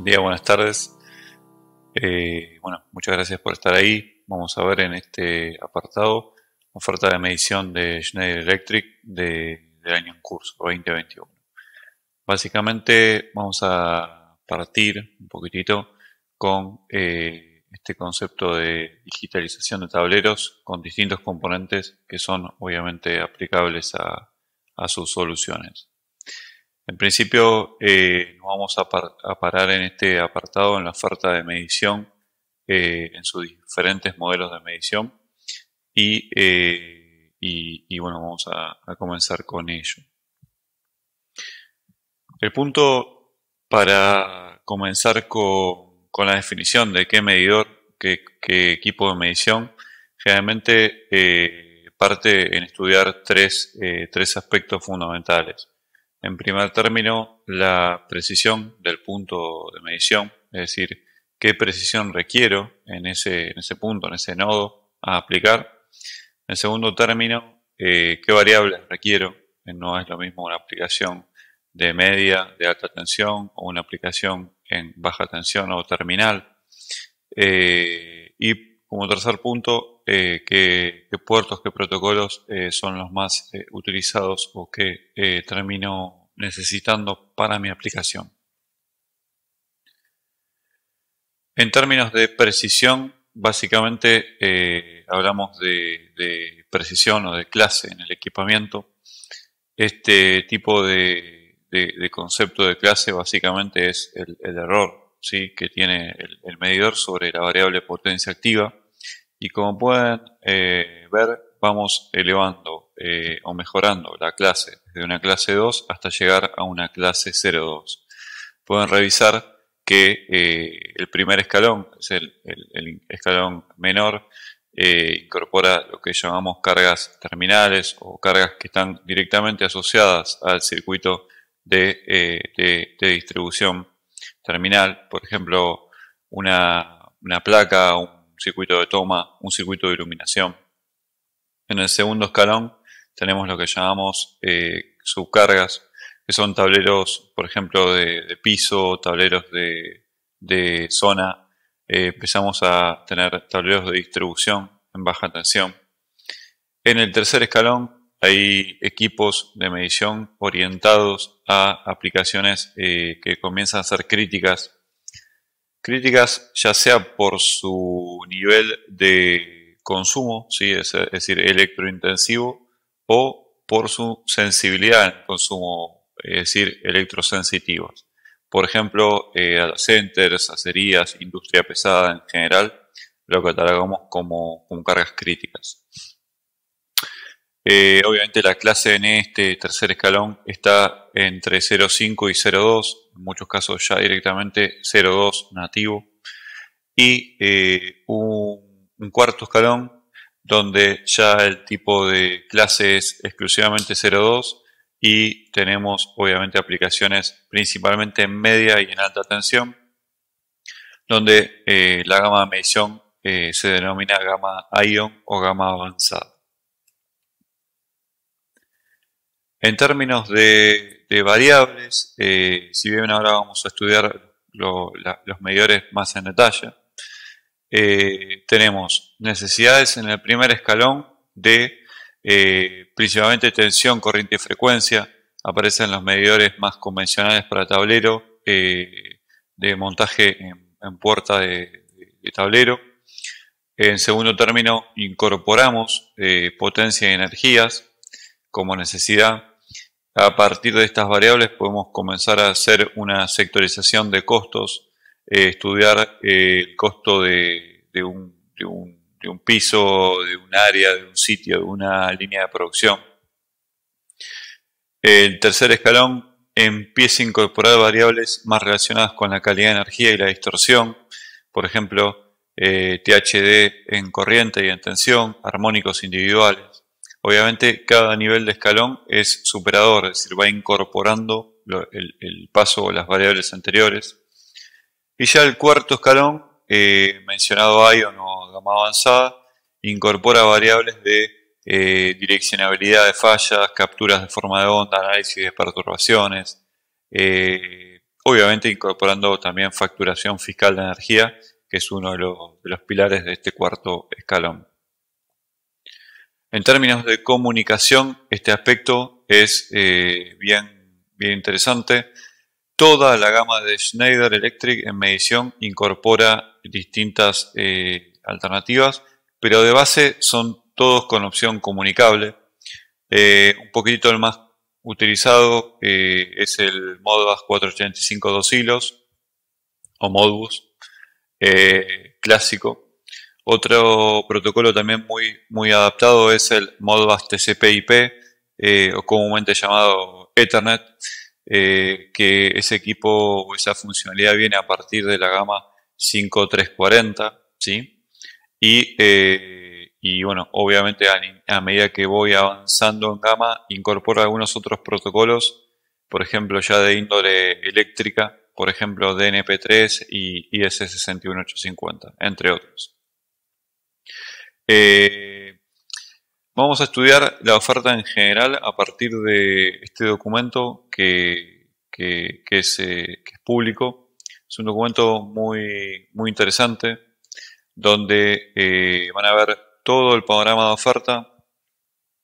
día, buenas tardes. Muchas gracias por estar ahí. Vamos a ver en este apartado oferta de medición de Schneider Electric del año en curso 2021. Básicamente vamos a partir un poquitito con este concepto de digitalización de tableros con distintos componentes que son obviamente aplicables a sus soluciones. En principio nos vamos a parar en este apartado en la oferta de medición en sus diferentes modelos de medición y vamos a comenzar con ello. El punto para comenzar con la definición de qué medidor, qué equipo de medición, generalmente parte en estudiar tres aspectos fundamentales. En primer término, la precisión del punto de medición, es decir, qué precisión requiero en ese punto, en ese nodo a aplicar. En segundo término, qué variables requiero. No es lo mismo una aplicación de media, de alta tensión o una aplicación en baja tensión o terminal. Y como tercer punto, qué puertos, qué protocolos son los más utilizados o que termino necesitando para mi aplicación. En términos de precisión, básicamente hablamos de precisión o de clase en el equipamiento. Este tipo de concepto de clase básicamente es el error, ¿sí?, que tiene el medidor sobre la variable potencia activa. Y como pueden ver, vamos elevando o mejorando la clase desde una clase 2 hasta llegar a una clase 0.2. Pueden revisar que el primer escalón, es el escalón menor, incorpora lo que llamamos cargas terminales o cargas que están directamente asociadas al circuito de distribución terminal. Por ejemplo, una placa, un circuito de toma, un circuito de iluminación. En el segundo escalón tenemos lo que llamamos subcargas, que son tableros, por ejemplo, de piso, tableros de zona. Empezamos a tener tableros de distribución en baja tensión. En el tercer escalón hay equipos de medición orientados a aplicaciones que comienzan a ser críticas ya sea por su nivel de consumo, ¿sí?, es decir, electrointensivo, o por su sensibilidad al consumo, es decir, electrosensitivos. Por ejemplo, data centers, acerías, industria pesada en general, lo catalogamos como cargas críticas. Obviamente la clase en este tercer escalón está entre 0.5 y 0.2, en muchos casos ya directamente 0.2 nativo, y un cuarto escalón donde ya el tipo de clase es exclusivamente 0.2 y tenemos obviamente aplicaciones principalmente en media y en alta tensión, donde la gama de medición se denomina gama ION o gama avanzada. En términos de variables, si bien ahora vamos a estudiar los medidores más en detalle, tenemos necesidades en el primer escalón de principalmente tensión, corriente y frecuencia. Aparecen los medidores más convencionales para tablero, de montaje en puerta de tablero. En segundo término, incorporamos potencia y energías como necesidad. A partir de estas variables podemos comenzar a hacer una sectorización de costos, estudiar el costo de un piso, de un área, de un sitio, de una línea de producción. El tercer escalón empieza a incorporar variables más relacionadas con la calidad de energía y la distorsión, por ejemplo, THD en corriente y en tensión, armónicos individuales. Obviamente cada nivel de escalón es superador, es decir, va incorporando el paso o las variables anteriores. Y ya el cuarto escalón, mencionado ION o gama avanzada, incorpora variables de direccionabilidad de fallas, capturas de forma de onda, análisis de perturbaciones, obviamente incorporando también facturación fiscal de energía, que es uno de los pilares de este cuarto escalón. En términos de comunicación, este aspecto es bien interesante. Toda la gama de Schneider Electric en medición incorpora distintas alternativas, pero de base son todos con opción comunicable. Un poquitito el más utilizado es el Modbus 485 2 hilos o Modbus clásico. Otro protocolo también muy adaptado es el Modbus TCP/IP o comúnmente llamado Ethernet, que ese equipo o esa funcionalidad viene a partir de la gama 5340, ¿sí? Y bueno, obviamente a medida que voy avanzando en gama, incorporo algunos otros protocolos, por ejemplo ya de índole eléctrica, por ejemplo DNP3 y IS61850, entre otros. Vamos a estudiar la oferta en general a partir de este documento que es público. Es un documento muy interesante donde van a ver todo el panorama de oferta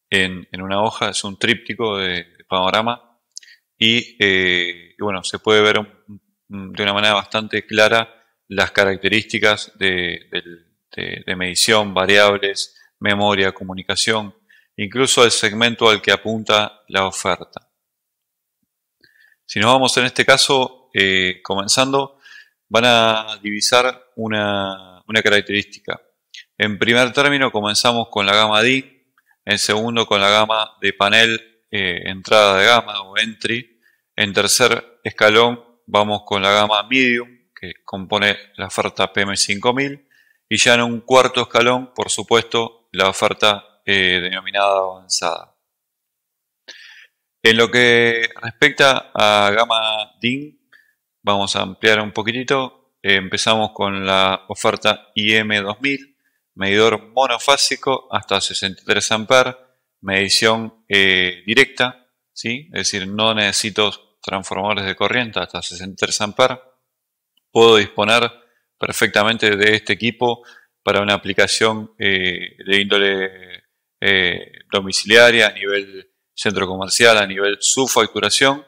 en una hoja. Es un tríptico de panorama y bueno, se puede ver de una manera bastante clara las características de medición, variables, memoria, comunicación, incluso el segmento al que apunta la oferta. Si nos vamos en este caso, comenzando, van a divisar una característica. En primer término comenzamos con la gama DIN, en segundo con la gama de panel entrada de gama o entry, en tercer escalón vamos con la gama medium, que compone la oferta PM5000, y ya en un cuarto escalón, por supuesto, la oferta denominada avanzada. En lo que respecta a gama DIN, vamos a ampliar un poquitito. Empezamos con la oferta IM2000, medidor monofásico hasta 63 amperes, medición directa, ¿sí? Es decir, no necesito transformadores de corriente hasta 63 amperes. Puedo disponer perfectamente de este equipo para una aplicación de índole domiciliaria, a nivel centro comercial, a nivel subfacturación,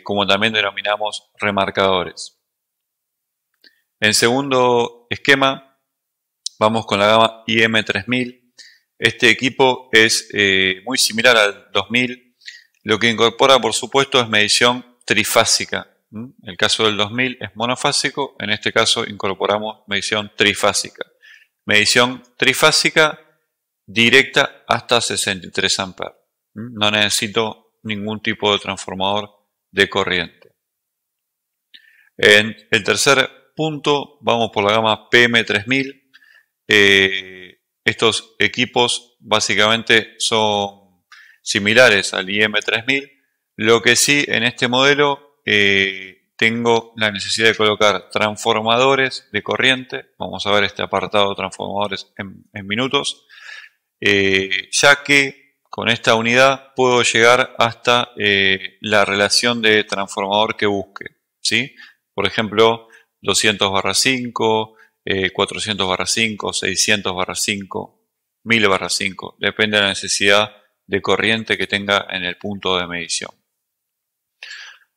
como también denominamos remarcadores. En segundo esquema vamos con la gama IM3000. Este equipo es muy similar al 2000. Lo que incorpora, por supuesto, es medición trifásica. El caso del 2000 es monofásico, en este caso incorporamos medición trifásica. Medición trifásica directa hasta 63 amperes. No necesito ningún tipo de transformador de corriente. En el tercer punto vamos por la gama PM3000. Estos equipos básicamente son similares al IM3000. Lo que sí, en este modelo tengo la necesidad de colocar transformadores de corriente. Vamos a ver este apartado de transformadores en minutos, ya que con esta unidad puedo llegar hasta la relación de transformador que busque, ¿sí? Por ejemplo, 200/5, 400/5, 600/5, 1000/5, depende de la necesidad de corriente que tenga en el punto de medición.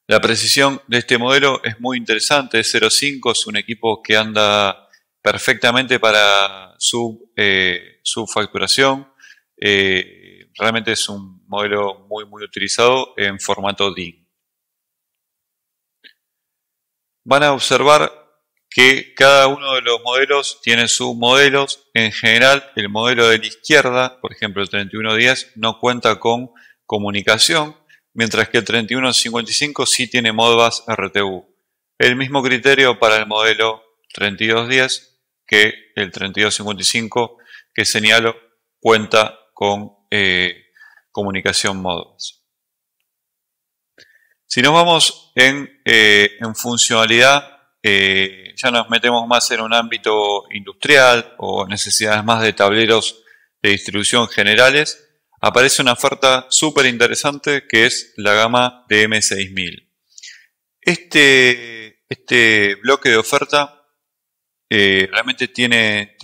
La precisión de este modelo es muy interesante, es 0.5, es un equipo que anda perfectamente para subfacturación. Realmente es un modelo muy utilizado en formato DIN. Van a observar que cada uno de los modelos tiene submodelos. En general, el modelo de la izquierda, por ejemplo el 3110, no cuenta con comunicación, mientras que el 3155 sí tiene Modbus RTU. El mismo criterio para el modelo 3210 que el 3255 que señalo cuenta con comunicación Modbus. Si nos vamos en funcionalidad, ya nos metemos más en un ámbito industrial o necesidades más de tableros de distribución generales. Aparece una oferta súper interesante que es la gama de M6000. Este bloque de oferta realmente tiene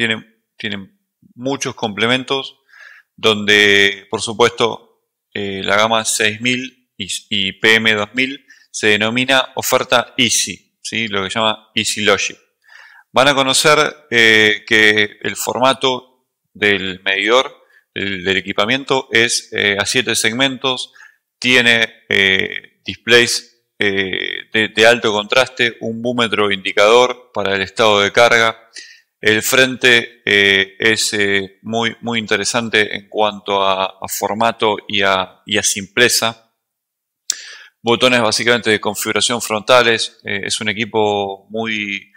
muchos complementos, donde por supuesto la gama 6000 y PM2000 se denomina oferta Easy, ¿sí? Lo que se llama Easy Logic. Van a conocer que el formato del medidor, del equipamiento, es a 7 segmentos, tiene displays de alto contraste, un búmetro indicador para el estado de carga. El frente es muy interesante en cuanto a formato y a simpleza. Botones básicamente de configuración frontales, es un equipo muy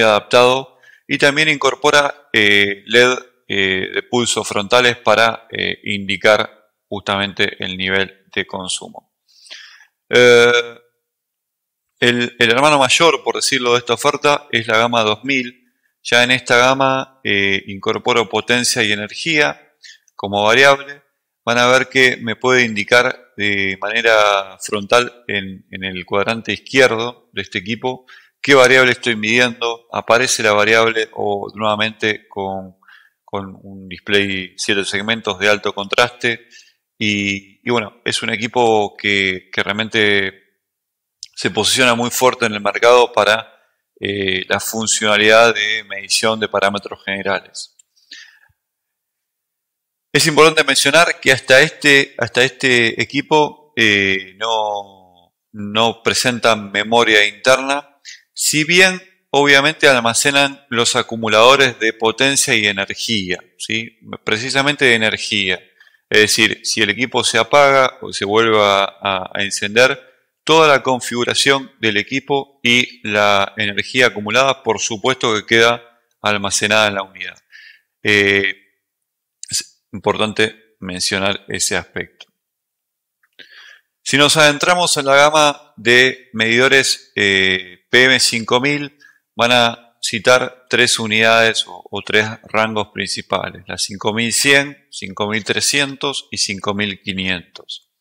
adaptado, y también incorpora LED de pulsos frontales para indicar justamente el nivel de consumo. El hermano mayor, por decirlo, de esta oferta es la gama 2000. Ya en esta gama incorporo potencia y energía como variable. Van a ver que me puede indicar de manera frontal en el cuadrante izquierdo de este equipo qué variable estoy midiendo. Aparece la variable o nuevamente con un display 7 segmentos de alto contraste. Y bueno, es un equipo que realmente se posiciona muy fuerte en el mercado para la funcionalidad de medición de parámetros generales. Es importante mencionar que hasta este equipo no presentan memoria interna, si bien obviamente almacenan los acumuladores de potencia y energía, ¿sí? Precisamente de energía. Es decir, si el equipo se apaga o se vuelve a encender, toda la configuración del equipo y la energía acumulada, por supuesto que queda almacenada en la unidad. Es importante mencionar ese aspecto. Si nos adentramos en la gama de medidores PM5000, van a citar 3 unidades o 3 rangos principales: la 5100, 5300 y 5500.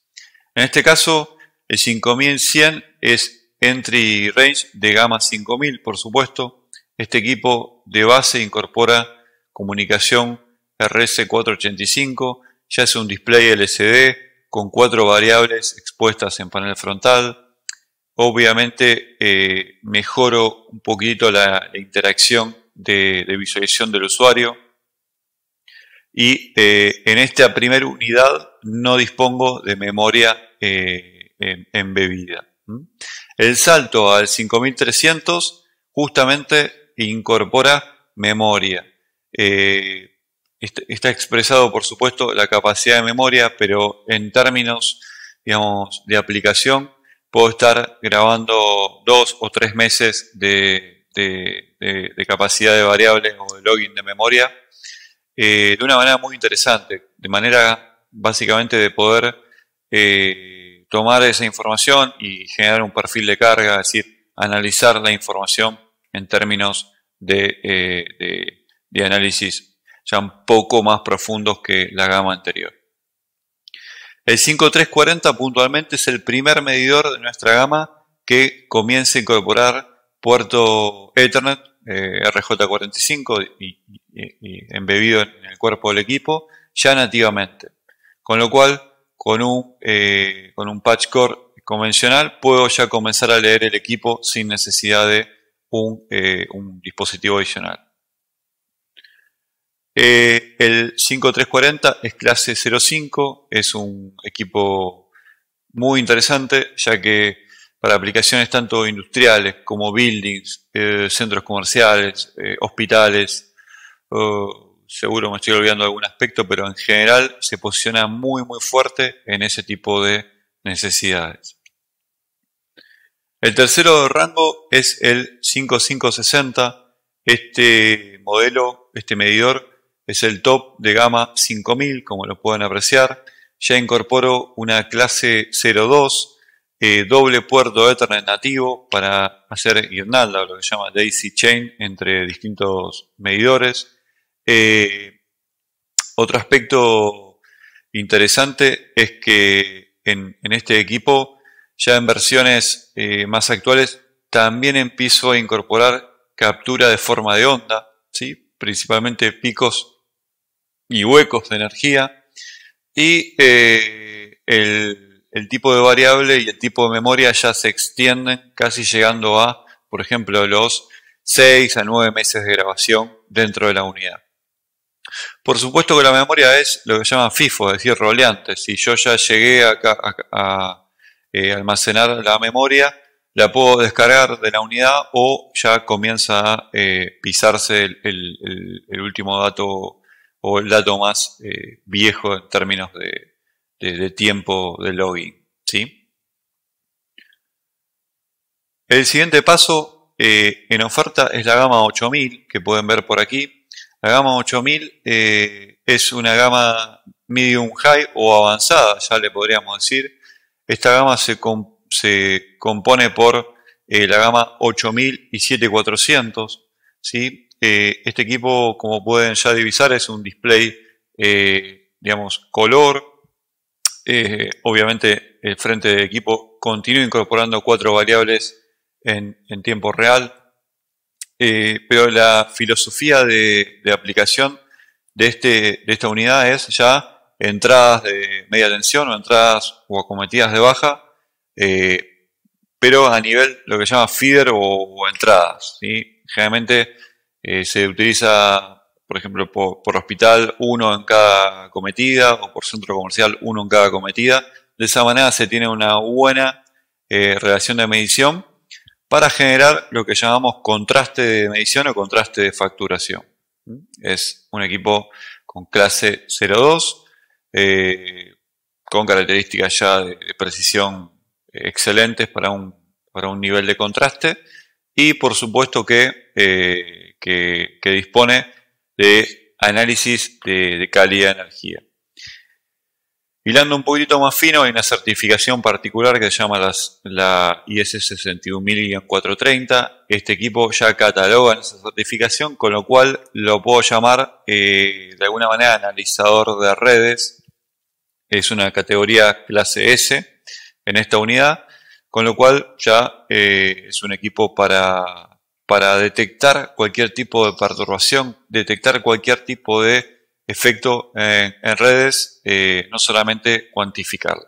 En este caso, el 5100 es entry range de gama 5000, por supuesto. Este equipo de base incorpora comunicación RS485, ya es un display LCD con 4 variables expuestas en panel frontal. Obviamente mejoro un poquito la interacción de visualización del usuario. Y en esta primera unidad no dispongo de memoria embebida. El salto al 5300 justamente incorpora memoria. Está expresado, por supuesto, la capacidad de memoria, pero en términos, digamos, de aplicación, puedo estar grabando 2 o 3 meses de capacidad de variable o de login de memoria de una manera muy interesante, de manera básicamente de poder tomar esa información y generar un perfil de carga, es decir, analizar la información en términos de análisis ya un poco más profundos que la gama anterior. El 5340 puntualmente es el primer medidor de nuestra gama que comienza a incorporar puerto Ethernet RJ45 y embebido en el cuerpo del equipo ya nativamente, con lo cual con un patch core convencional puedo ya comenzar a leer el equipo sin necesidad de un dispositivo adicional. El 5340 es clase 05, es un equipo muy interesante, ya que para aplicaciones tanto industriales como buildings, centros comerciales, hospitales, seguro me estoy olvidando de algún aspecto, pero en general se posiciona muy fuerte en ese tipo de necesidades. El tercero rango es el 5560. Este modelo, este medidor, es el top de gama 5000, como lo pueden apreciar. Ya incorporo una clase 02, doble puerto Ethernet nativo para hacer guirnalda, lo que se llama daisy chain entre distintos medidores. Otro aspecto interesante es que en este equipo Ya en versiones más actuales también empiezo a incorporar captura de forma de onda, ¿sí? Principalmente picos y huecos de energía. Y el tipo de variable y el tipo de memoria ya se extienden, casi llegando a, por ejemplo, los 6 a 9 meses de grabación dentro de la unidad. Por supuesto que la memoria es lo que se llama FIFO, es decir, roleante. Si yo ya llegué a almacenar la memoria, la puedo descargar de la unidad o ya comienza a pisarse el último dato o el dato más viejo en términos de tiempo de login, ¿sí? El siguiente paso en oferta es la gama 8000 que pueden ver por aquí. La gama 8000 es una gama medium high o avanzada, ya le podríamos decir. Esta gama se compone por la gama 8000 y 7400, ¿sí? Este equipo, como pueden ya divisar, es un display, digamos, color. Obviamente el frente de equipo continúa incorporando 4 variables en tiempo real. Pero la filosofía de aplicación de esta unidad es ya entradas de media tensión o entradas o acometidas de baja, pero a nivel lo que se llama feeder o entradas, ¿sí? Generalmente se utiliza, por ejemplo, por hospital, uno en cada acometida, o por centro comercial, uno en cada acometida. De esa manera se tiene una buena relación de medición para generar lo que llamamos contraste de medición o contraste de facturación. Es un equipo con clase 02, con características ya de precisión excelentes para un nivel de contraste, y por supuesto que dispone de análisis de calidad de energía. Hilando un poquito más fino, hay una certificación particular que se llama la IS 61430. Este equipo ya cataloga en esa certificación, con lo cual lo puedo llamar de alguna manera analizador de redes. Es una categoría clase S en esta unidad, con lo cual ya es un equipo para detectar cualquier tipo de perturbación, detectar cualquier tipo de efecto en redes, no solamente cuantificarlo.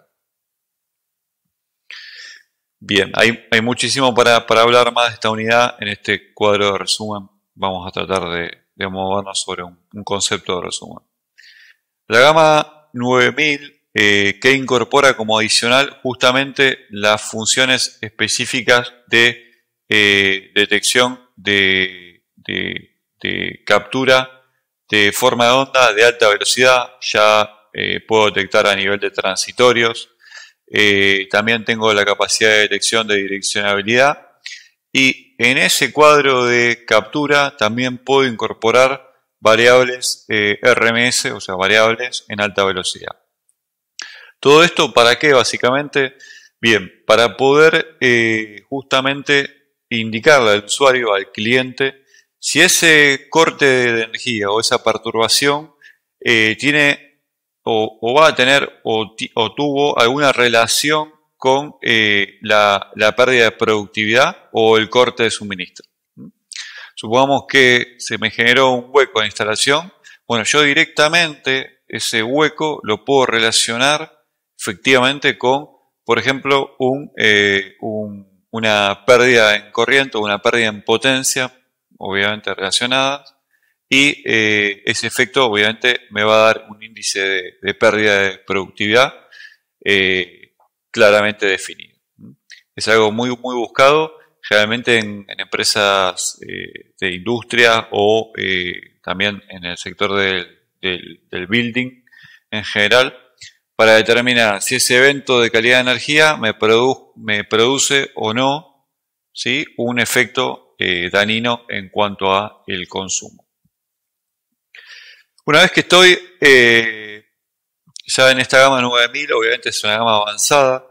Bien, hay muchísimo para hablar más de esta unidad. En este cuadro de resumen vamos a tratar de movernos sobre un concepto de resumen. La gama 9000 que incorpora como adicional justamente las funciones específicas de detección de captura de forma de onda de alta velocidad. Ya puedo detectar a nivel de transitorios. También tengo la capacidad de detección de direccionabilidad, y en ese cuadro de captura también puedo incorporar variables RMS, o sea, variables en alta velocidad. ¿Todo esto para qué, básicamente? Bien, para poder justamente indicarle al usuario, al cliente, si ese corte de energía o esa perturbación tiene o va a tener o tuvo alguna relación con la pérdida de productividad o el corte de suministro. Supongamos que se me generó un hueco en instalación. Bueno, yo directamente ese hueco lo puedo relacionar efectivamente con, por ejemplo, una pérdida en corriente o una pérdida en potencia, obviamente relacionadas, y ese efecto obviamente me va a dar un índice de pérdida de productividad claramente definido. Es algo muy buscado, generalmente en empresas de industria o también en el sector del building en general, para determinar si ese evento de calidad de energía me produce o no, ¿sí?, un efecto dañino en cuanto a el consumo. Una vez que estoy ya en esta gama 9000, obviamente es una gama avanzada,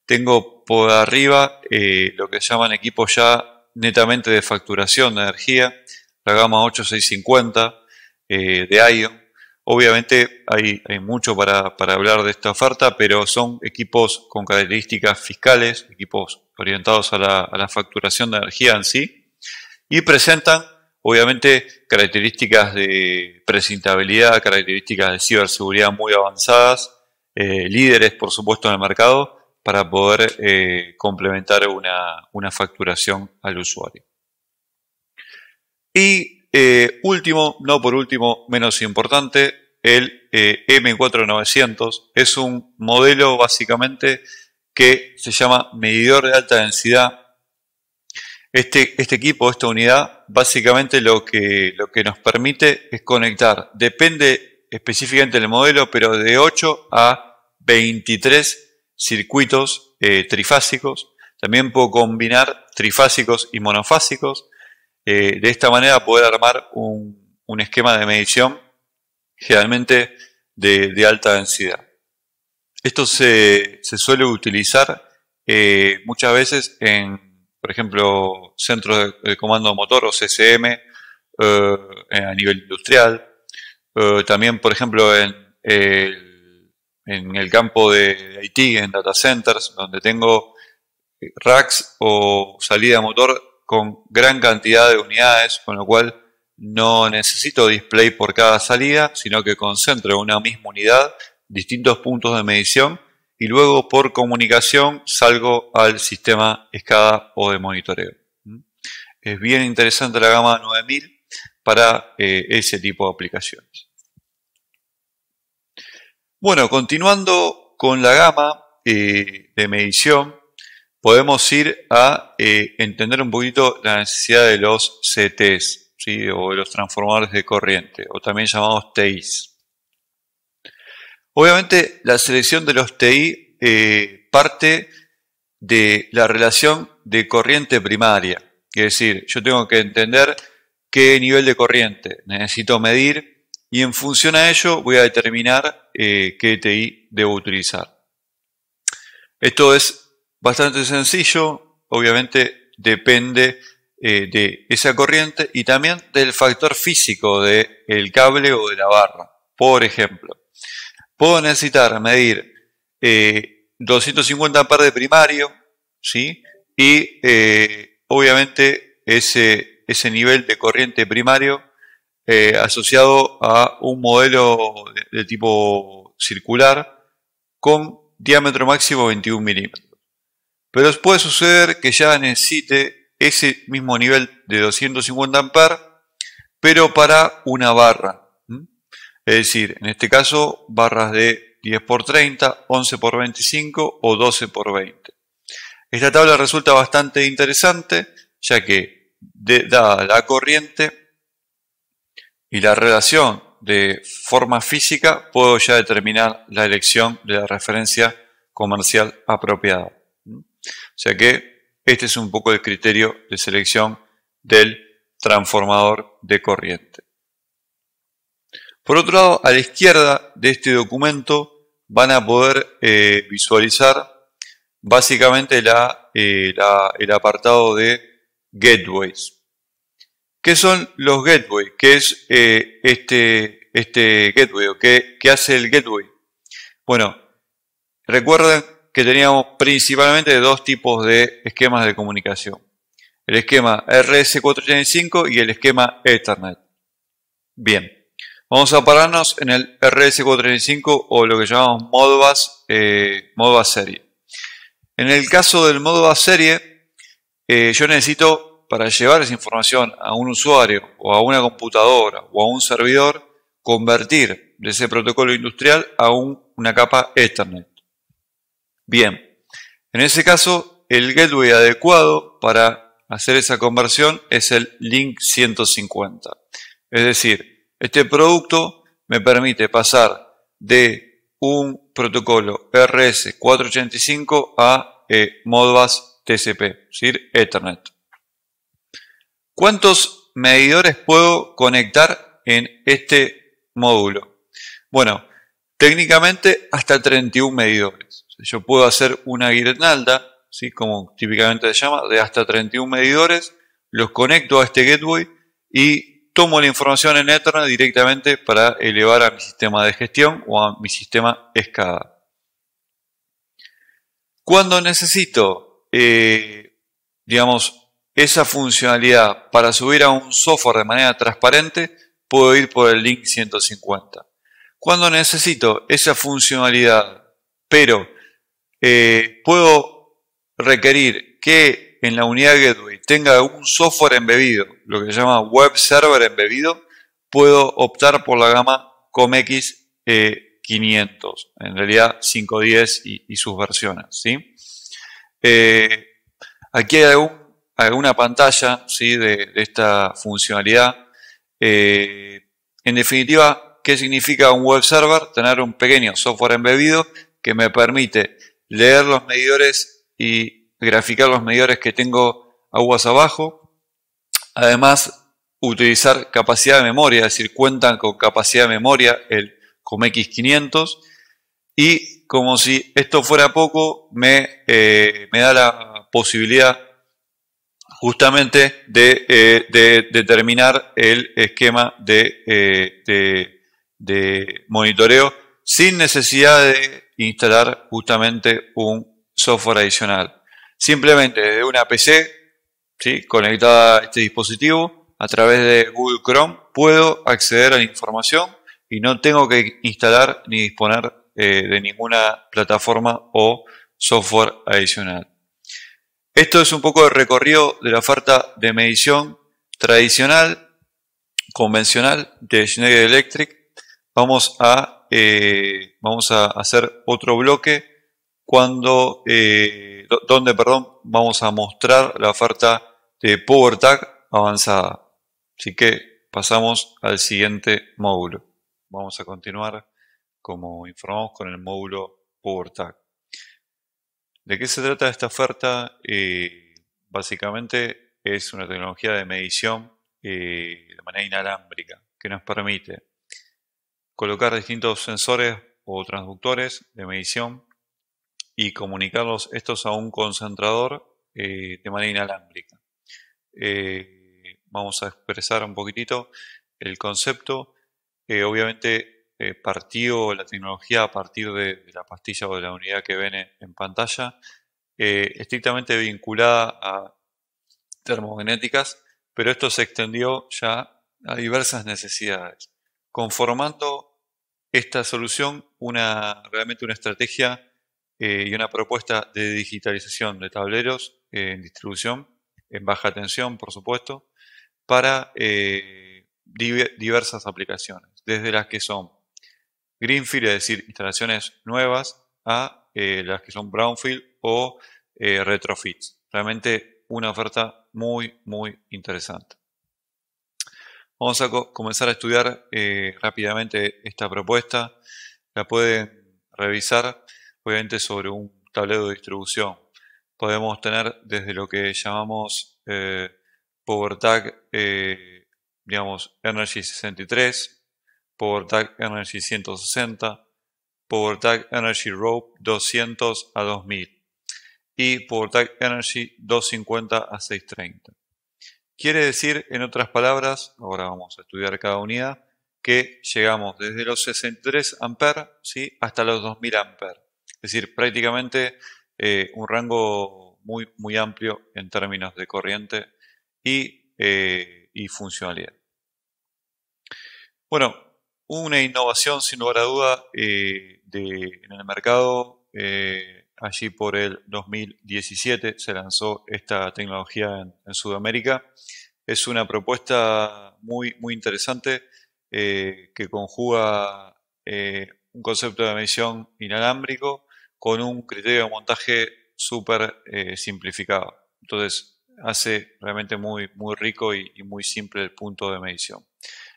tengo por arriba lo que llaman equipos ya netamente de facturación de energía, la gama 8650 de Ion. Obviamente hay mucho para hablar de esta oferta, pero son equipos con características fiscales, equipos orientados a la facturación de energía en sí, y presentan obviamente características de presentabilidad, características de ciberseguridad muy avanzadas, líderes por supuesto en el mercado, para poder complementar una facturación al usuario. Y último, no por último, menos importante, el M4900 es un modelo básicamente que se llama medidor de alta densidad. Este equipo, esta unidad, básicamente lo que nos permite es conectar, depende específicamente del modelo, pero de 8 a 23 circuitos trifásicos. También puedo combinar trifásicos y monofásicos. De esta manera poder armar un esquema de medición generalmente de alta densidad. Esto se suele utilizar muchas veces en, por ejemplo, centros de comando motor o CCM a nivel industrial. También, por ejemplo, en el campo de IT, en data centers, donde tengo racks o salida de motor con gran cantidad de unidades, con lo cual no necesito display por cada salida, sino que concentro en una misma unidad distintos puntos de medición y luego por comunicación salgo al sistema SCADA o de monitoreo. Es bien interesante la gama 9000 para ese tipo de aplicaciones. Bueno, continuando con la gama de medición, podemos ir a entender un poquito la necesidad de los CTs, ¿sí? O de los transformadores de corriente, o también llamados TIs. Obviamente la selección de los TI parte de la relación de corriente primaria, es decir, yo tengo que entender qué nivel de corriente necesito medir y en función a ello voy a determinar qué TI debo utilizar. Esto es bastante sencillo, obviamente depende de esa corriente y también del factor físico del cable o de la barra. Por ejemplo, puedo necesitar medir 250 amperes de primario, ¿sí? Y obviamente ese nivel de corriente primario asociado a un modelo de tipo circular con diámetro máximo 21 milímetros. Pero puede suceder que ya necesite ese mismo nivel de 250 amperes, pero para una barra. Es decir, en este caso, barras de 10 por 30, 11 por 25 o 12 por 20. Esta tabla resulta bastante interesante, ya que dada la corriente y la relación de forma física, puedo ya determinar la elección de la referencia comercial apropiada. O sea que este es un poco el criterio de selección del transformador de corriente. Por otro lado, a la izquierda de este documento van a poder visualizar básicamente el apartado de gateways. ¿Qué son los gateways? ¿Qué es este gateway o qué hace el gateway? Bueno, recuerden que teníamos principalmente dos tipos de esquemas de comunicación. El esquema RS485 y el esquema Ethernet. Bien, vamos a pararnos en el RS485 o lo que llamamos Modbus serie. En el caso del Modbus serie, yo necesito, para llevar esa información a un usuario o a una computadora o a un servidor, convertir de ese protocolo industrial a una capa Ethernet. Bien, en ese caso, el gateway adecuado para hacer esa conversión es el Link 150. Es decir, este producto me permite pasar de un protocolo RS485 a Modbus TCP, es decir, Ethernet. ¿Cuántos medidores puedo conectar en este módulo? Bueno, técnicamente hasta 31 medidores. Yo puedo hacer una guirnalda, ¿sí? Como típicamente se llama, de hasta 31 medidores, los conecto a este gateway y tomo la información en Ethernet directamente para elevar a mi sistema de gestión o a mi sistema SCADA. Cuando necesito, digamos, esa funcionalidad para subir a un software de manera transparente, puedo ir por el link 150. Cuando necesito esa funcionalidad, pero puedo requerir que en la unidad gateway tenga un software embebido, lo que se llama web server embebido, puedo optar por la gama COMX 500, en realidad 510 y sus versiones, ¿sí? Aquí hay alguna pantalla, ¿sí?, de esta funcionalidad. En definitiva, ¿qué significa un web server? Tener un pequeño software embebido que me permite leer los medidores y graficar los medidores que tengo aguas abajo. Además, utilizar capacidad de memoria, es decir, cuentan con capacidad de memoria el COMX 500. Y como si esto fuera poco, me da la posibilidad justamente de determinar el esquema de monitoreo sin necesidad de instalar justamente un software adicional. Simplemente desde una PC, ¿sí?, conectada a este dispositivo, a través de Google Chrome, puedo acceder a la información y no tengo que instalar ni disponer de ninguna plataforma o software adicional. Esto es un poco el recorrido de la oferta de medición tradicional, convencional de Schneider Electric. Vamos a hacer otro bloque donde vamos a mostrar la oferta de PowerTag avanzada. Así que pasamos al siguiente módulo. Vamos a continuar, como informamos, con el módulo PowerTag. ¿De qué se trata esta oferta? Básicamente es una tecnología de medición de manera inalámbrica que nos permite colocar distintos sensores o transductores de medición y comunicarlos estos a un concentrador de manera inalámbrica. Vamos a expresar un poquitito el concepto. Obviamente partió la tecnología a partir de la pastilla o de la unidad que ven en pantalla, estrictamente vinculada a termomagnéticas, pero esto se extendió ya a diversas necesidades, conformando esta solución realmente una estrategia y una propuesta de digitalización de tableros en distribución, en baja tensión, por supuesto, para diversas aplicaciones, desde las que son greenfield, es decir, instalaciones nuevas, a las que son brownfield o retrofits. Realmente una oferta muy, muy interesante. Vamos a comenzar a estudiar rápidamente esta propuesta. La pueden revisar, obviamente, sobre un tablero de distribución. Podemos tener desde lo que llamamos PowerTag, digamos, Energy 63, PowerTag Energy 160, PowerTag Energy Rope 200 a 2000 y PowerTag Energy 250 a 630. Quiere decir, en otras palabras, ahora vamos a estudiar cada unidad, que llegamos desde los 63 amperes, ¿sí?, hasta los 2000 amperes. Es decir, prácticamente un rango muy, muy amplio en términos de corriente y funcionalidad. Bueno, una innovación sin lugar a duda en el mercado. Allí por el 2017 se lanzó esta tecnología en Sudamérica. Es una propuesta muy, muy interesante que conjuga un concepto de medición inalámbrico con un criterio de montaje súper simplificado. Entonces hace realmente muy, muy rico y muy simple el punto de medición.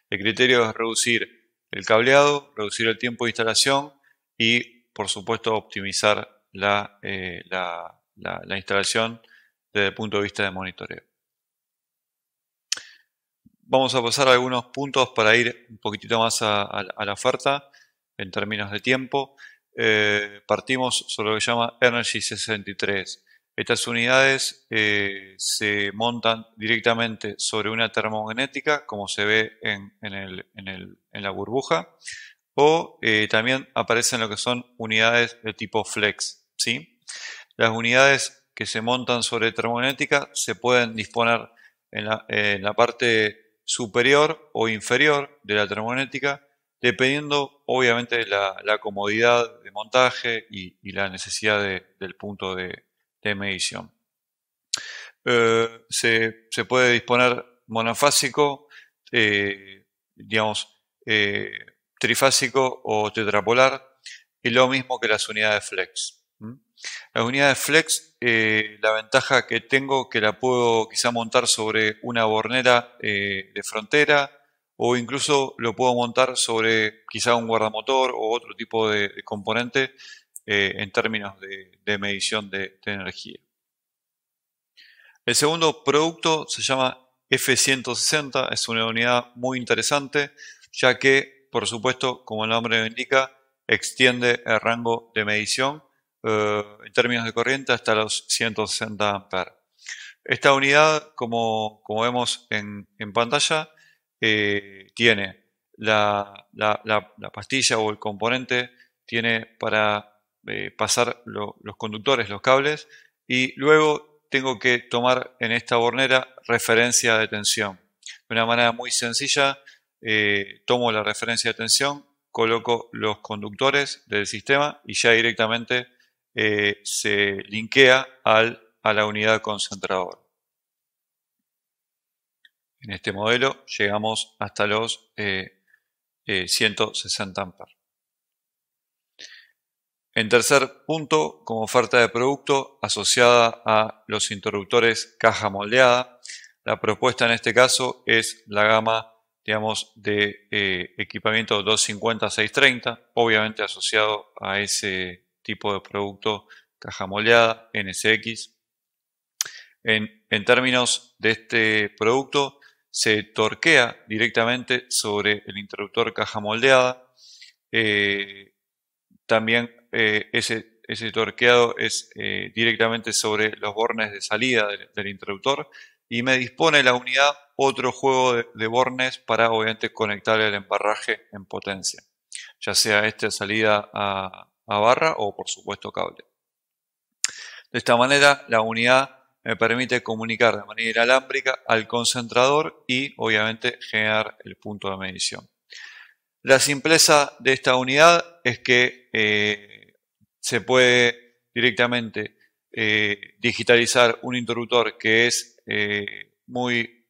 El criterio es reducir el cableado, reducir el tiempo de instalación y, por supuesto, optimizar la instalación desde el punto de vista de monitoreo. Vamos a pasar a algunos puntos para ir un poquitito más a la oferta en términos de tiempo. Partimos sobre lo que se llama Energy 63. Estas unidades se montan directamente sobre una termomagnética, como se ve en la burbuja, o también aparecen lo que son unidades de tipo flex, ¿sí? Las unidades que se montan sobre termomagnética se pueden disponer en la parte superior o inferior de la termomagnética, dependiendo obviamente de la comodidad de montaje y la necesidad del punto de medición. Se puede disponer monofásico, digamos, trifásico o tetrapolar, y lo mismo que las unidades flex. Las unidades flex, la ventaja que tengo que la puedo quizá montar sobre una bornera de frontera, o incluso lo puedo montar sobre quizá un guardamotor o otro tipo de componente en términos de medición de energía. El segundo producto se llama F160, es una unidad muy interesante, ya que, por supuesto, como el nombre lo indica, extiende el rango de medición en términos de corriente hasta los 160 amperes. Esta unidad, como vemos en pantalla, tiene la pastilla o el componente, tiene para pasar los conductores, los cables, y luego tengo que tomar en esta bornera referencia de tensión. De una manera muy sencilla, tomo la referencia de tensión, coloco los conductores del sistema y ya directamente se linkea a la unidad concentrador. En este modelo llegamos hasta los 160 amperes. En tercer punto, como oferta de producto asociada a los interruptores caja moldeada, la propuesta en este caso es la gama, digamos, de equipamiento 250-630, obviamente asociado a ese tipo de producto caja moldeada, NSX. En términos de este producto, se torquea directamente sobre el interruptor caja moldeada. También ese torqueado es directamente sobre los bornes de salida del interruptor, y me dispone la unidad otro juego de bornes para obviamente conectar el embarraje en potencia, ya sea salida a barra o por supuesto cable. De esta manera la unidad me permite comunicar de manera inalámbrica al concentrador y obviamente generar el punto de medición. La simpleza de esta unidad es que se puede directamente digitalizar un interruptor que es muy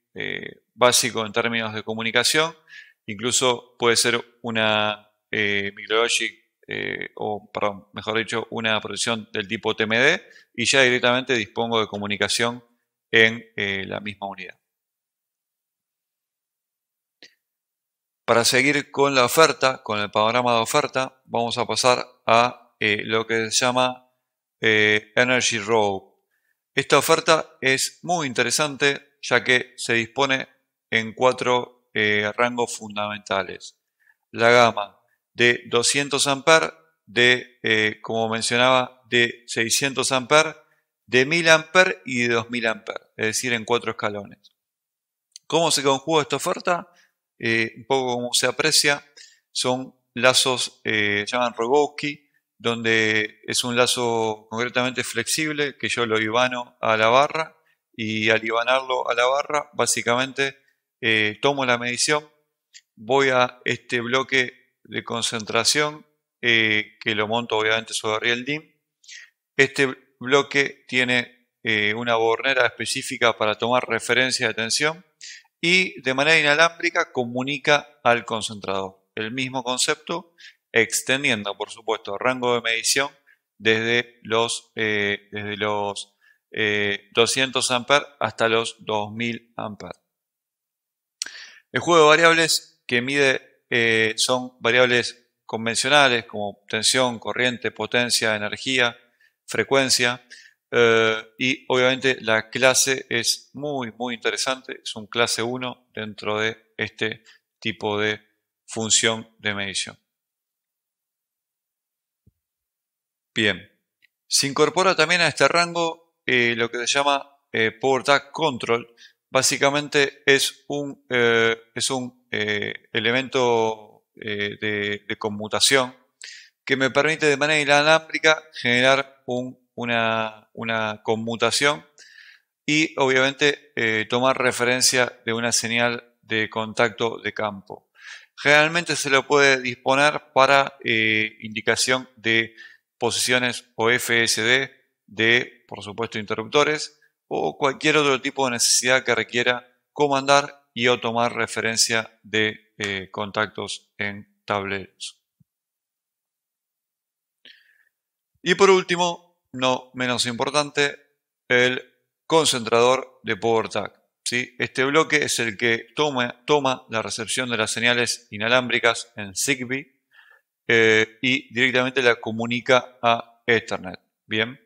básico en términos de comunicación. Incluso puede ser una micrologic mejor dicho, una protección del tipo TMD, y ya directamente dispongo de comunicación en la misma unidad. Para seguir con la oferta, con el panorama de oferta, vamos a pasar a lo que se llama Energy Row. Esta oferta es muy interesante, ya que se dispone en 4 rangos fundamentales. La gama de 200 amperes, como mencionaba, de 600 amperes, de 1000 amperes y de 2000 amperes, es decir, en 4 escalones. ¿Cómo se conjuga esta oferta? Un poco como se aprecia, son lazos, llaman Rogowski, donde es un lazo concretamente flexible que yo lo ibano a la barra, y al ibanarlo a la barra, básicamente tomo la medición, voy a este bloque de concentración que lo monto obviamente sobre riel DIM. Este bloque tiene una bornera específica para tomar referencia de tensión y de manera inalámbrica comunica al concentrador. El mismo concepto, extendiendo por supuesto el rango de medición desde los 200 amperes hasta los 2000 amperes. El juego de variables que mide son variables convencionales como tensión, corriente, potencia, energía, frecuencia, y obviamente la clase es muy interesante, es un clase 1 dentro de este tipo de función de medición. Bien, se incorpora también a este rango lo que se llama PowerTag Control. Básicamente es un elemento de conmutación que me permite de manera inalámbrica generar una conmutación y obviamente tomar referencia de una señal de contacto de campo. Generalmente se lo puede disponer para indicación de posiciones o FSD de, por supuesto, interruptores o cualquier otro tipo de necesidad que requiera comandar y o tomar referencia de contactos en tableros. Y por último, no menos importante, el concentrador de PowerTag. ¿Sí? Este bloque es el que toma la recepción de las señales inalámbricas en Zigbee y directamente la comunica a Ethernet. Bien,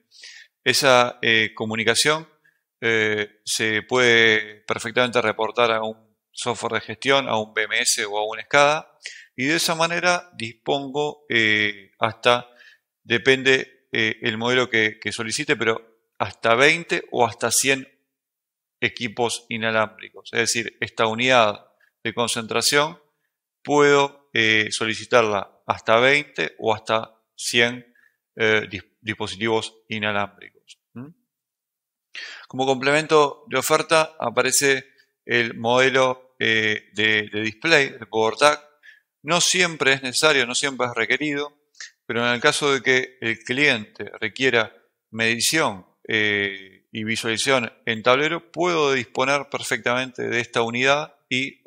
esa comunicación se puede perfectamente reportar a un software de gestión, a un BMS o a un SCADA, y de esa manera dispongo depende el modelo que solicite, pero hasta 20 o hasta 100 equipos inalámbricos. Es decir, esta unidad de concentración puedo solicitarla hasta 20 o hasta 100 dispositivos inalámbricos. Como complemento de oferta aparece el modelo de display de PowerTag. No siempre es necesario, no siempre es requerido, pero en el caso de que el cliente requiera medición y visualización en tablero, puedo disponer perfectamente de esta unidad y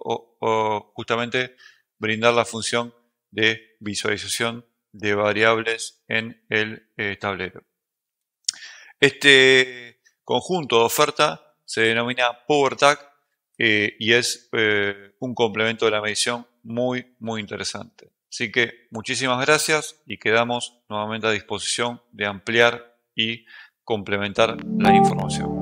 justamente brindar la función de visualización de variables en el tablero. Este conjunto de oferta se denomina PowerTag y es un complemento de la medición muy interesante. Así que muchísimas gracias y quedamos nuevamente a disposición de ampliar y complementar la información.